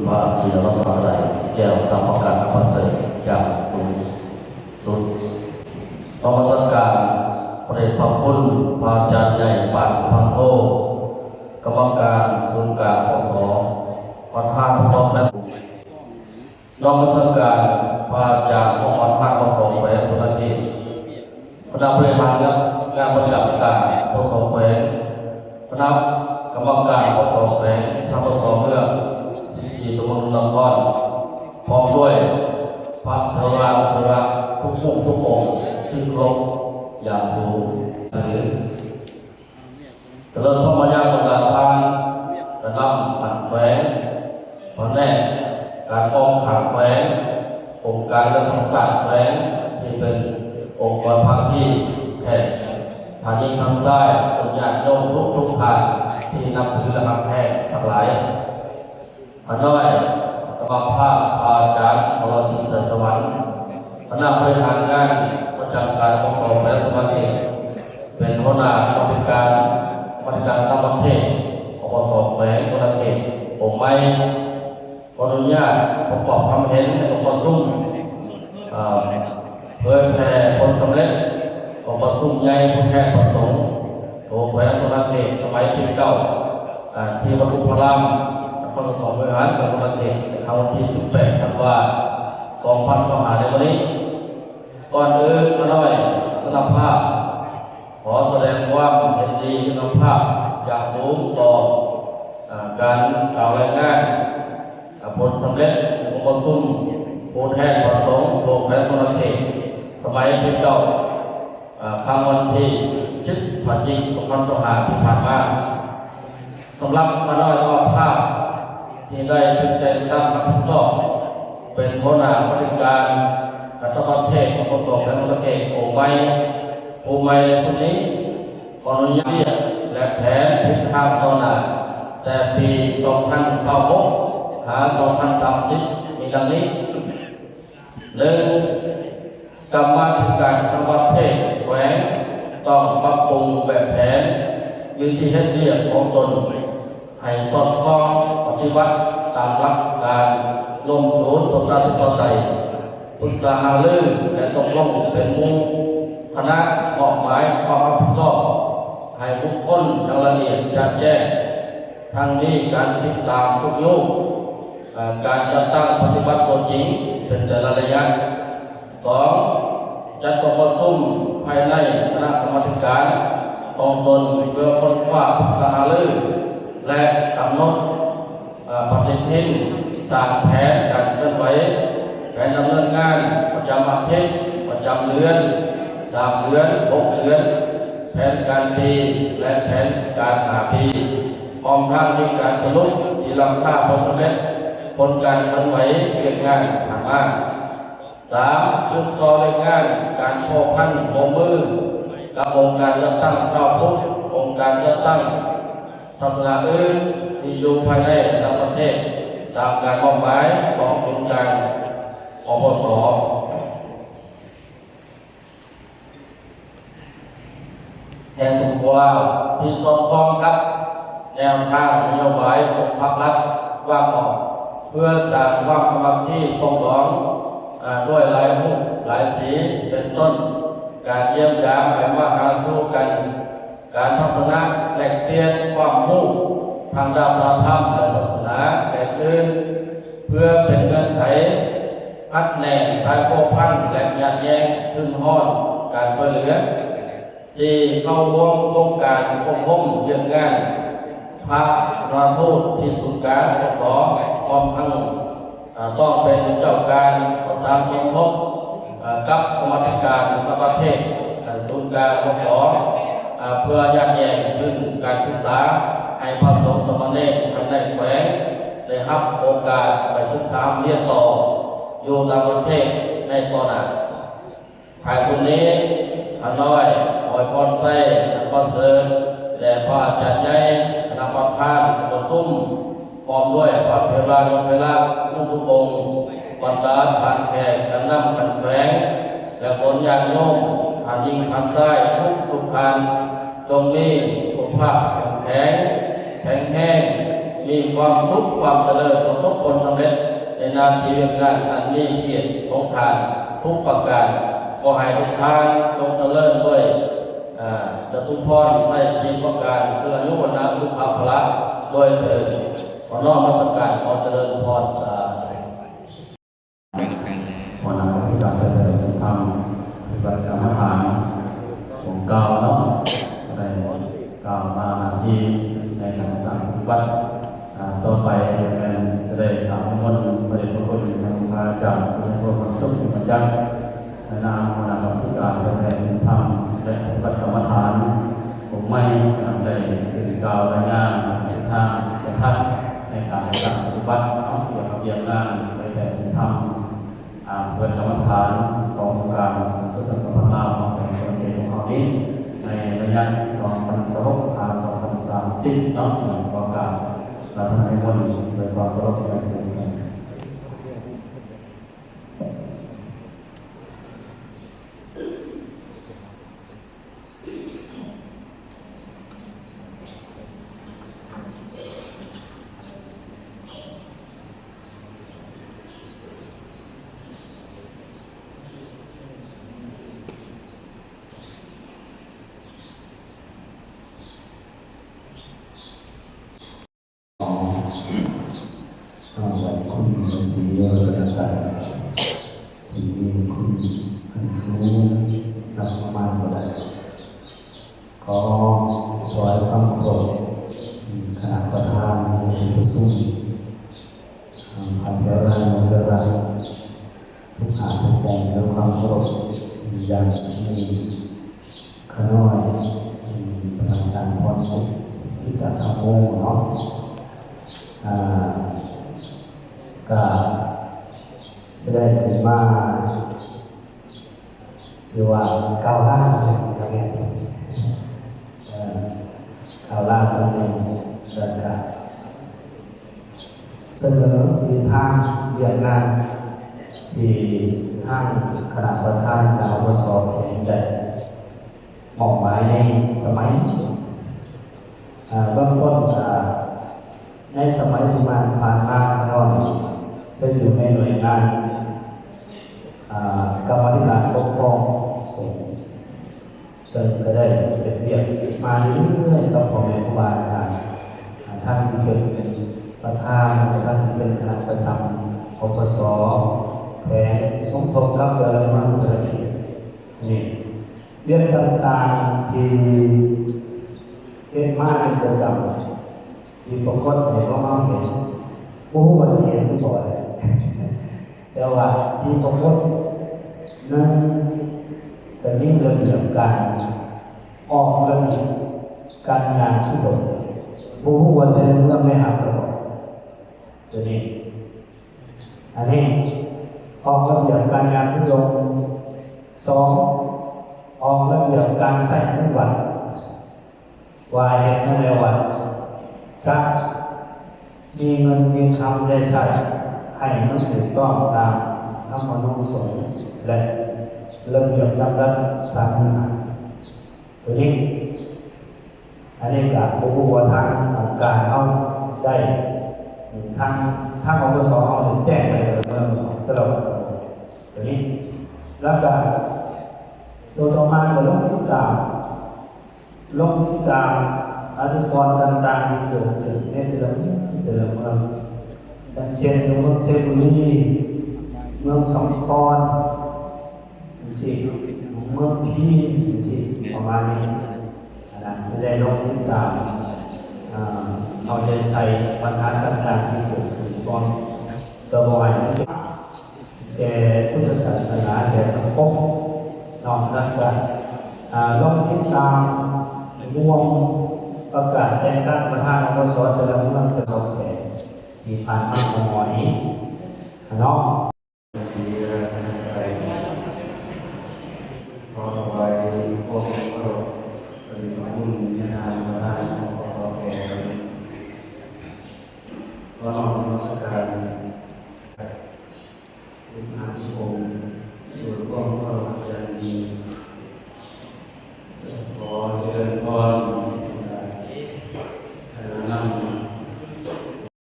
พระศรีรัตนตรัยแก้วสัมภการประเสริฐอย่างสูงสุดนมัสการพระเดชพระคุณพระอาจารย์ใหญ่ปานสุพรรณโภกรรมการศูนย์กลางปสวัดท่าปสและนมัสการพระอาจารย์ของวัดท่าปสแขวงสุรเขตคณะบริหารงานบริการการปสแขวงคณะกรรมการปสแขวงพระปสเมือง14 ตำบลนครพร้อมด้วยพระเทวาเทวะทุกหมู่ทุกองค์ที่ครบอย่างสูงหรือเจริญพระมายาตระพานกระนำขันแขวงพระแน่การป้องขันแขวงองค์การและสังสารแขวงที่เป็นองค์กรภาคีแขกฐานีทางซ้ายตุญาติโยมทุกผ่านที่นำพื้นและหักแห้งทั้งหลายพระน้อยกรรมภาพอาจารย์สรสิงห์สวรรค์คณะบริหารงานประจำการปสแขวงสุรเขตเป็นหัวหน้าบริการต่างประเทศปสแขวงสุรเขตผมไม่ขออนุญาตประกอบความเห็นในองค์ประชุมเผยแผ่ผลสำเร็จองค์ประชุมใหญ่ผู้แทนประสงค์โถแขวงสุรเขตสมัยที่9ที่วัดอุปรามนครสวรรค์บริหารจังหวัดสุรเขตในครั้งที่18 ธันวาคม 2025ในวันนี้ก่อนอื่นขน้อยคุณภาพขอแสดงความเห็นดีคุณภาพอย่างสูงต่อการกล่าวรายงานผลสำเร็จองค์ประชุมผู้แทนประสงค์โถแขวงสุรเขตสมัยที่9ครั้งวันที่10 พฤศจิกายน 2025ที่ผ่านมาสำหรับขน้อยคุณภาพที่ได้ถูกแต่งตั้งรับผิดชอบเป็นหัวหน้าบริการการต่างประเทศของปสแขวงสุรเขตองค์ใหม่ในส่วนนี้ขออนุญาตและแผนทิศทางต่อหน้าแต่ปี 2026 หา 2030 มีดังนี้ 1. กรรมาธิการต่างประเทศแขวงต้องปรับปรุงแบบแผนวิธีเฮ็ดเรียกของตนให้สอดคล้องปฏิบัติตามหลักการลงศูนย์ประชาธิปไตยปรึกษาหารือและตกลงเป็นหมู่คณะมอบหมายความรับผิดชอบให้บุคคลอย่างละเอียดชัดแจ้งทั้งนี้การติดตามสุขโยกการจัดตั้งปฏิบัติตัวจริงเป็นแต่ละระยะ 2. จัดประชุมภายในคณะกรรมการของตนเพื่อค้นคว้าปรึกษาหารือและกำหนดปฏิทินสร้างแผนการเคลื่อนไหวแผนดำเนินงานประจำอาทิตย์ประจำเดือน3 เดือน6 เดือนแผนการปีและแผนการหาปีพร้อมทั้งมีการสรุปที่ราคาผลสำเร็จผลการเคลื่อนไหวเกี่ยวงานผ่านมา 3. ชุดต่อรายงานการพบพันหัวมือกับองค์การจัดตั้งชาวพุทธองค์การจัดตั้งศาสนาอื่นที่อยู่ภายในและต่างประเทศตามการมอบหมายของศูนย์กลางอปสแห่งสมบูรณ์ที่สอดคล้องกับแนวทางนโยบายของพรรครัฐวางออกเพื่อสร้างความสมัครที่ปรองดองด้วยหลายมุกหลายสีเป็นต้นการเยี่ยมยามไปมาหาสู่กันการพัฒนาแลกเปลี่ยนความรู้ทางด้านธรรมและศาสนาแต่อื่นเพื่อเป็นเงื่อนไขอัดแน่นสายโภพันและยัดแย้งขึ้นห้อนการช่วยเหลือ 4. เข้าร่วมโครงการควบคุมเรื่องงานพระสถานทูตที่ศูนย์กลางปสพร้อมทั้งต้องเป็นเจ้าการประสานสมทบกับกรรมการประเทศศูนย์กลางปสเพื่อยัดแย้งขึ้นการศึกษาให้พระสงฆ์สมณเณรภายในแขวงได้รับโอกาสไปศึกษาเรียนต่ออยู่ต่างประเทศในตอนนั้นภายสุดนี้ขน้อยออยพรไส้ประเสริฐและพระอาจารย์ใหญ่คณะประธานประชุมพร้อมด้วยพระเทวานุเทระทุกองค์บรรดาผ่านแขกกันนำขันแขวงและคนญาติโยมผ่านยิงผ่านไส้ทุกผ่านจงมีสุขภาพแข็งแรง มีความสุขความเจริญประสบผลสำเร็จในหน้าที่งานอันมีเกียรติของทานทุกประการขอให้ทุกท่านจงเจริญด้วยจตุพรใส่สีประการเพื่ออนุวัฒนาสุขภาพด้วยเถิดขอน้อมนมัสการขอเจริญพรสาธุวันนั้นที่การเป็นสิ่งทำปฏิบัติกรรมฐานของเก่าเนาะได้กล่าวมาหน้าที่ในการต่างปฏิบัติต่อไปจะได้กล่าวให้วันประเด็นพระคุณมาจากพระพุทธมันสุขมาจากในนามคณะกรรมการเป็นสิ่งทำและปฏิบัติกรรมฐานผมไม่ได้คือกล่าวรายงานในทางเสียทัศน์ในการต่างปฏิบัติเกี่ยวกับเรื่องงานในแบบสิ่งทำเปิดกรรมฐานของการพุทธศาสนาของแห่งสมเด็จของเรานี้ในระยะ2026-2030เนาะของการรัฐนิมนต์โดยความเคารพอย่างสูงวันคุณภาษีกระต่ายที่มีคุณอันสูงนับประมาณบ่ได้ขอถวายความเคารพคณะประธานผู้ประชุมผ่านเทวราชเทวราชทุกหาทุกองด้วยความเคารพอย่างสูงขน้อยพระอาจารย์พรสุขทิตธรรมโมเนาะก็แสดงขึ้นมาที่ว่าก้าวล่างกันเนี่ยก้าวล่างตรงนี้เดินกันเสนอทิศทางเวียนงานที่ทางคณะประธานคณะวสเห็นใจมองหมายในสมัยเบื้องต้นในสมัยที่ผ่านมาขน้อยจะอยู่ในหน่วยงานกรรมธิการปกครองสงฆ์ซึ่งก็ได้เป็นเรียกมาเรื่อยๆกับพ่อแม่ครูบาอาจารย์ท่านที่เป็นประธานท่านที่เป็นคณะประจำปปส.แขวงสมทบกับเจริญมหาวิทยาลัยนี่เรื่องต่างๆที่เป็นมาเป็นประจำที่ปรากฏให้เราเห็นผู้ว่าเสียงบ่อยแต่ว่าที่ปรากฏนั้นก็มีระเบียบการออกระเบียบการงานทุกคนผู้ว่าแต่เรื่องไม่หักระบบตัวนี้อันนี้ออกระเบียบการงานทุกคนสองออกระเบียบการใส่เงินวัดว่าเหตุในวันจะมีเงินมีคำได้ใส่ให้มันถูกต้องตามธรรมนูญสงฆ์และระเบียบนับรัฐศาสนาตัวนี้อันนี้กับผู้ว่าทางองค์การเขาได้ทางอบสเขาแจ้งไปเลยเมื่อตลอดตัวนี้แล้วก็ตัวต่อมาก็ลงติดตามอาธิกรต่างๆที่เกิดขึ้นในแต่ละเมืองอย่างเช่นเมืองเซบุรีเมืองสองคอนสิเมืองพีสิประมาณนี้ไม่ได้ลงติดตามเอาใจใส่ปัญหาต่างๆที่เกิดขึ้นก่อนตัวบ่อยแก่พุทธศาสนาแก่สังคมนอกนั้นก็ลงติดตามร่วมประกาศแต่งตั้งประธานอบสแต่ละเมืองเป็นสมเด็จที่ผ่านมาหน่อยเนาะสีราชนไทยขอถวายพวกเราปฏิบัติบุญญาณประธานอบสแก่ขอน้อมนมัสการทุกท่านทุกองค์